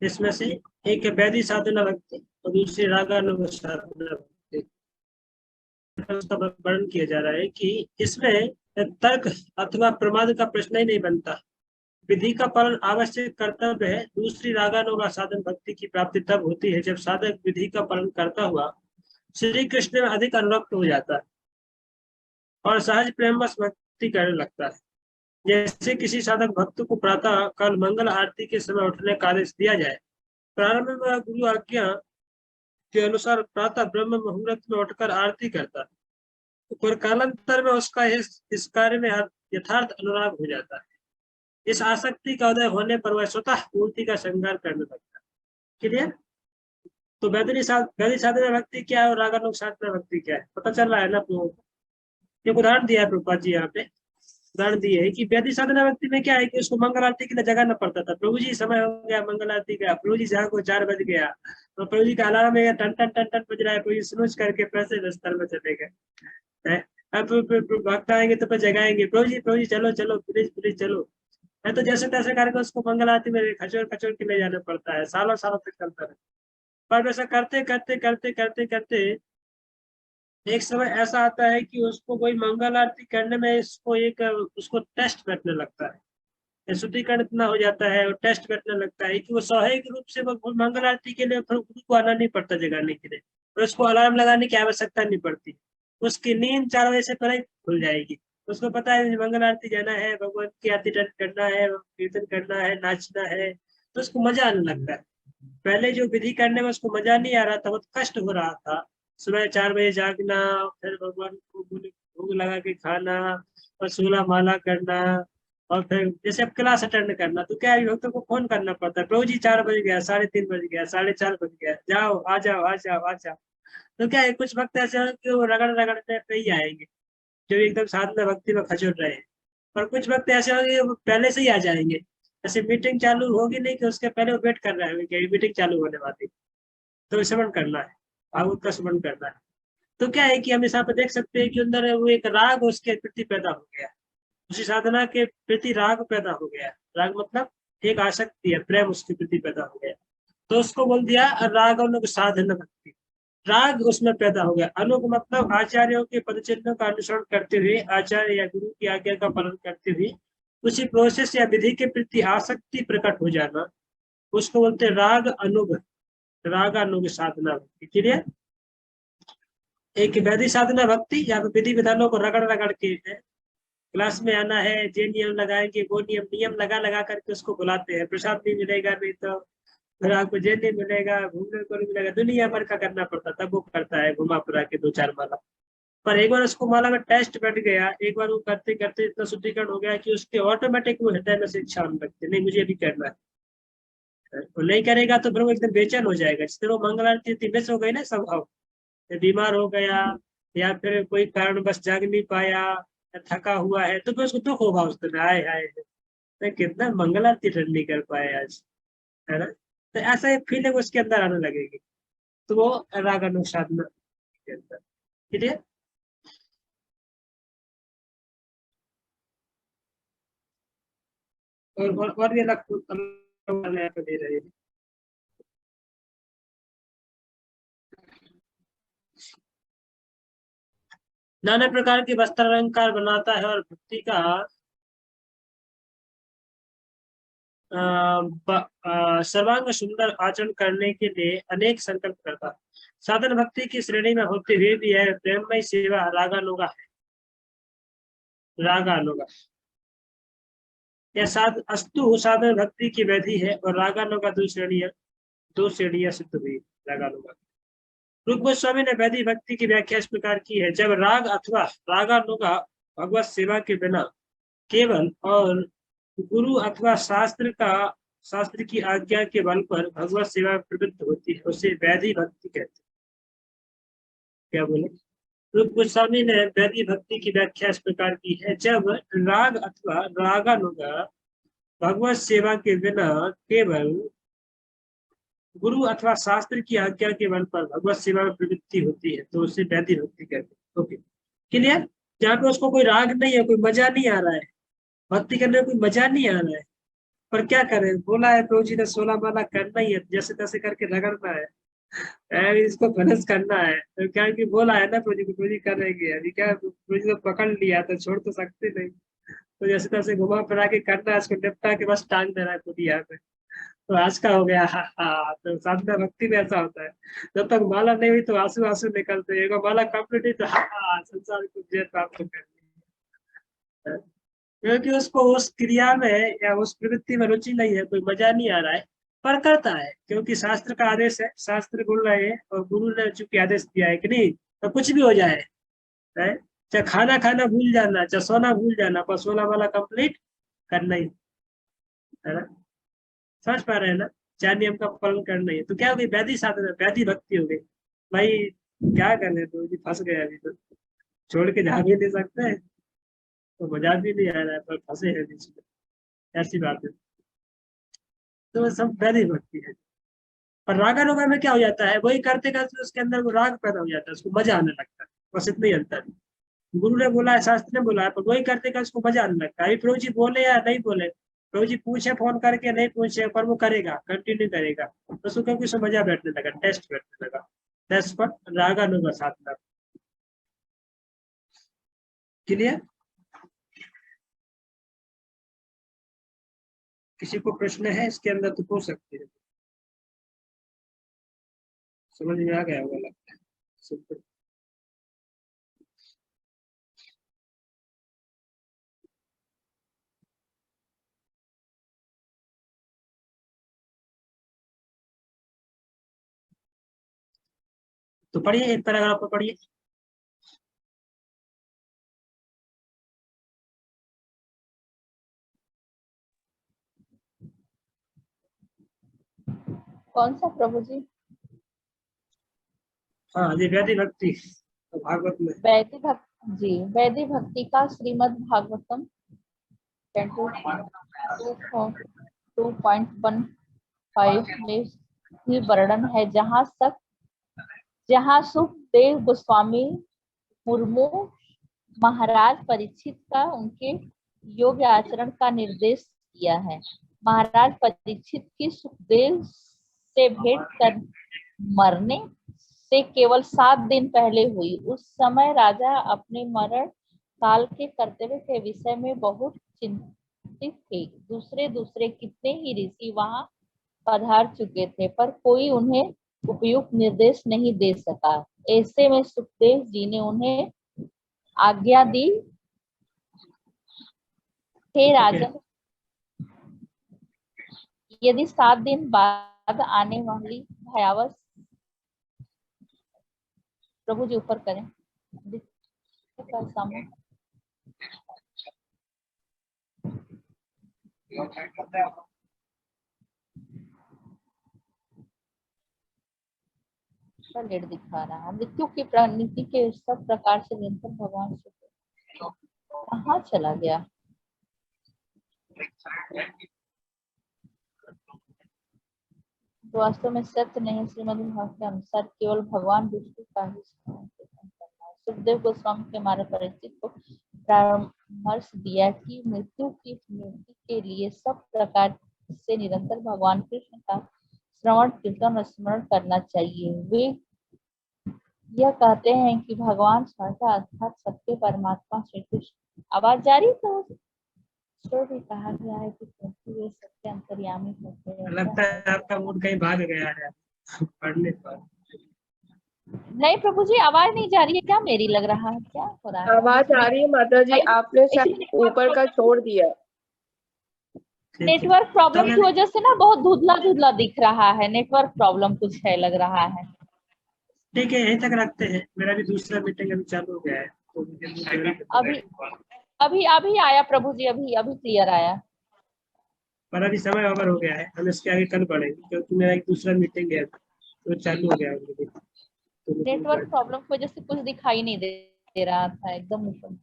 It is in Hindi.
इसमें से एक है वैधि साधना भक्ति और दूसरी रागानुग साधना भक्ति। उसका वर्णन किया जा रहा है कि इसमें तर्क अथवा प्रमाद का प्रश्न ही नहीं बनता, विधि का पालन आवश्यक कर्तव्य है। दूसरी रागानुगा साधन भक्ति की प्राप्ति तब होती है जब साधक विधि का पालन करता हुआ श्री कृष्ण में अधिक अनुरक्त हो जाता है और सहज प्रेमवश भक्ति करने लगता है। जैसे किसी साधक भक्त को प्रातः काल मंगल आरती के समय उठने का आदेश दिया जाए। प्रारंभ में वह गुरु आज्ञा के अनुसार प्रातः ब्रह्म मुहूर्त में उठकर आरती करता है, पर कालांतर में उसका इस कार्य में यथार्थ अनुराग हो जाता है। इस आसक्ति का उदय होने पर वह स्वतः मूर्ति का श्रृंगार करने लगता है। क्लियर? तो वैधि साधना भक्ति क्या है और रागानुग साधना भक्ति क्या है, पता चल रहा है ना? एक उदाहरण दिया है प्रभुपाद जी यहाँ पे, उदाहरण दिए है कि वैधि साधना भक्ति में क्या है कि उसको मंगल आरती के लिए जगाना पड़ता था। प्रभु जी समय हो गया मंगल आरती का, प्रभु जी जहाँ को 4 बज गया, तो प्रभु जी का अलार्म है टन टन टन टन बज रहा है, प्रभु जी स्नूज करके पैसे दस्तर में चले गए। अब भक्त आएंगे तो जगाएंगे, प्रभु जी चलो चलो प्लीज प्लीज चलो। तो जैसे तैसे करके उसको मंगल आरती में खचोर खचोर के ले जाना पड़ता है, सालों सालों तक चलता है। पर वैसा करते करते करते करते करते एक समय ऐसा आता है कि उसको कोई मंगल आरती करने में उसको टेस्ट बैठने लगता है, शुद्धिकरण इतना हो जाता है और टेस्ट बैठने लगता है कि वो स्वाभाविक रूप से वो मंगल आरती के लिए गुरु को आना नहीं पड़ता जगाने के लिए, और उसको अलार्म लगाने की आवश्यकता नहीं पड़ती। उसकी नींद 4 बजे से पहले खुल जाएगी। उसको पता है मंगल आरती जाना है, भगवान की आरती करना है, कीर्तन करना है, नाचना है, तो उसको मजा आने लगता है। पहले जो विधि करने में उसको मजा नहीं आ रहा था, बहुत कष्ट हो रहा था। सुबह 4 बजे जागना, फिर भगवान को भोग लगा के खाना और 16 माला करना, और फिर जैसे अब क्लास अटेंड करना, तो क्या भक्तों को फोन करना पड़ता है, प्रभु जी 4 बज गया, 3:30 बज गया, 4:30 बज गया, जाओ आ जाओ आ जाओ आ जाओ। तो क्या है, कुछ वक्त ऐसे हो कि वो रगड़ रगड़ते पे ही आएंगे जो एकदम साधना भक्ति में खचोट रहे हैं, और कुछ वक्त ऐसे होंगे वो पहले से ही आ जाएंगे। जैसे मीटिंग चालू होगी नहीं कि उसके पहले वो वेट कर रहे हैं कि मीटिंग चालू होने वाली, तो श्रवण करना है, भागवत का श्रवण करना है। तो क्या है कि हम यहाँ पे देख सकते हैं कि अंदर वो एक राग उसके प्रति पैदा हो गया, उसी साधना के प्रति राग पैदा हो गया। राग मतलब एक आसक्ति है, प्रेम उसके प्रति पैदा हो गया, तो उसको बोल दिया राग अनुग साधना भक्ति। राग उसमें पैदा हो गया। अनुग मतलब आचार्यों के पदचिन्हों का अनुसरण करते हुए, आचार्य या गुरु की आज्ञा का पालन करते हुए उसी प्रोसेस या विधि के प्रति आसक्ति प्रकट हो जाना, उसको बोलते राग अनुग, रागानुग साधना भक्ति। क्लियर? एक वैधि साधना भक्ति या विधि विधानों को रगड़ रगड़ के क्लास में आना है, जे नियम लगाएंगे वो नियम लगा लगा करके उसको बुलाते हैं। प्रसाद नहीं मिलेगा, नहीं तो फिर आपको जे नहीं मिलेगा, घूमने को नहीं मिलेगा, दुनिया भर का करना पड़ता, तब वो करता है घुमा फिरा के 2-4 माला। पर एक बार उसको माला में टेस्ट बैठ गया, एक बार वो करते करते इतना शुद्धिकरण हो गया कि उसके ऑटोमेटिक वो हृदय में से इच्छा होने लगती है, नहीं मुझे भी करना है। वो नहीं करेगा तो फिर वो एकदम बेचैन हो जाएगा। जिस तरह वो मंगल आरती मिस हो गई ना स्वभाव, बीमार हो गया या फिर कोई कारण बस जाग नहीं पाया, थका हुआ है, तो फिर उसको दुख होगा उस दिन, आए हाय मैं कितना मंगल आरती अटेंड नहीं कर पाए आज, है ना? तो ऐसा एक फीलिंग उसके अंदर आने लगेगी, तो वो रागानुग साधना के अंदर। ठीक है? और भी अलग दे रहे हैं। नाना प्रकार के वस्त्र अलंकार बनाता है और भक्ति का सर्वांग सुंदर आचरण करने के लिए अनेक संकल्प करता है। साधन भक्ति की श्रेणी में होते हुए भी है प्रेममय सेवा रागानुगा है, रागानुगा या अस्तु साधन भक्ति की विधि है, और रागानुगा 2 श्रेणियां सिद्ध हुई। रागानुगा रूप गोस्वामी ने वैधि भक्ति की व्याख्या इस प्रकार की है, जब राग अथवा रागानुगा भगवत सेवा के बिना केवल और गुरु अथवा शास्त्र की आज्ञा के बल पर भगवत सेवा में प्रवृत्त होती है, उसे वैधि भक्ति कहते हैं। क्या बोले? रूप गोस्वामी ने वैधि भक्ति की व्याख्या इस प्रकार की है, जब राग अथवा रागानुगा भगवत सेवा के बिना केवल गुरु अथवा शास्त्र की आज्ञा के बल पर भगवत सेवा में प्रवृत्ति होती है, तो उसे वैधि भक्ति कहते हैं। Okay, clear? जहाँ पे उसको कोई राग नहीं है, कोई मजा नहीं आ रहा है, भक्ति करने में कोई मजा नहीं आ रहा है, पर क्या करें, बोला है प्रभु जी ने 16 माला करना ही है, जैसे तैसे करके रगड़ना है, इसको फिनिश करना है। तो क्या कि बोला है ना प्रभु जी को, प्रभु जी करेंगे, अभी क्या प्रभु जी ने पकड़ लिया तो छोड़ तो सकते नहीं। तो जैसे तैसे घुमा फिरा के करना है, इसको निपटा के बस टांग देना है खुद ही यहाँ पे। तो आज का हो गया। हाँ, तो साधना भक्ति में ऐसा होता है, जब तक माला नहीं हुई तो आंसू आंसू निकलते हैं, एक बार माला कंप्लीट हुई तो संसार को जय प्राप्त कर ली। क्योंकि उसको उस क्रिया में या उस प्रवृत्ति में रुचि नहीं है, कोई मजा नहीं आ रहा है, पर करता है क्योंकि शास्त्र का आदेश है, शास्त्र बोल रहे हैं और गुरु ने चूंकि आदेश दिया है कि नहीं, तो कुछ भी हो जाए, है चाहे खाना खाना भूल जाना, चाहे सोना भूल जाना, पर 16 वाला कंप्लीट करना ही है ना। समझ पा रहे हैं ना, 4 नियम का पालन करना ही है। तो क्या हो गई, वैधि साधना, वैधि भक्ति हो गई भाई। क्या करने, तो जी फंस गए अभी, तो छोड़ के जा भी नहीं सकते, तो मजा भी नहीं आ रहा है, पर फंसे हैं बीच में, ऐसी बात है। तो सब वैधि भक्ति है। पर रागानुगा में क्या हो जाता है, वही करते करते उसके अंदर वो राग पैदा हो जाता है, उसको मजा आने लगता है, बस इतना ही अंतर है। गुरु ने बोला है, शास्त्र ने बोला है, पर वही करते करते उसको मजा आने लगता है। अभी प्रभु जी बोले या नहीं बोले, प्रभु जी पूछे फोन करके नहीं पूछे, पर वो करेगा, कंटिन्यू करेगा, तो उसको क्योंकि उसमें मजा बैठने लगा, टेस्ट बैठने लगा, टेस्ट पर रागानुगा साधना। क्लियर? किसी को प्रश्न है इसके अंदर तो पूछ सकते हैं, समझ में आ गया होगा लगता है सबको। तो पढ़िए, एक पैराग्राफ पर पढ़िए। कौन सा प्रभु जी? हाँ जी, वैधि भक्ति तो भागवत में। वैदिक भक्ति जी, वैदिक भक्ति का श्रीमद् भागवतम 2.15 में ही वर्णन है, जहाँ सुखदेव गोस्वामी मुर्मू महाराज परीक्षित का उनके योग्य आचरण का निर्देश किया है। महाराज परीक्षित की सुखदेव से भेंट कर मरने से केवल 7 दिन पहले हुई। उस समय राजा अपने मरण काल के कर्तव्य के विषय में बहुत चिंतित थे। दूसरे कितने ही ऋषि वहां पधार चुके थे, पर कोई उन्हें उपयुक्त निर्देश नहीं दे सका। ऐसे में सुखदेव जी ने उन्हें आज्ञा दी, हे राजन, यदि 7 दिन बाद आने वाली भयावह, प्रभु जी ऊपर करें सामने, लेट दिखा रहा है। मृत्यु की प्रणति के सब प्रकार से निरंतर भगवान से कहाँ चला गया? वास्तव में सत्य नहीं, श्रीमद् भागवत के अनुसार केवल भगवान विष्णु का ही सुखदेव गोस्वामी के मार्ग परिचित को परामर्श दिया कि मृत्यु की स्मृति के लिए सब प्रकार से निरंतर भगवान कृष्ण का श्रवण कीर्तन और स्मरण करना चाहिए। वे यह कहते हैं कि भगवान स्वतः अर्थात सत्य परमात्मा श्री कृष्ण, आवाज जारी तो भी कहा गया है कि क्योंकि वे सत्य अंतर्यामी होते हैं। लगता है आपका मूड कहीं भाग गया है पढ़ने पर। नहीं प्रभु जी, आवाज नहीं जा रही है क्या? मेरी लग रहा है, क्या हो रहा है? आवाज आ रही है माता जी, आपने शायद ऊपर का छोड़ दिया। नेटवर्क प्रॉब्लम की वजह से ना बहुत धुंधला धुंधला दिख रहा है, नेटवर्क प्रॉब्लम कुछ है लग रहा है। ठीक है, यहीं तक रखते हैं, मेरा भी दूसरा मीटिंग अभी चालू हो गया है, तो मुझे अभी आया प्रभु जी, अभी क्लियर आया। पर अभी समय ओवर हो गया है, हम इसके आगे कल बढ़ेंगे क्योंकि मेरा एक दूसरा मीटिंग है तो चालू हो गया है। नेटवर्क प्रॉब्लम की वजह से कुछ दिखाई नहीं दे रहा था, एकदम ऊपर से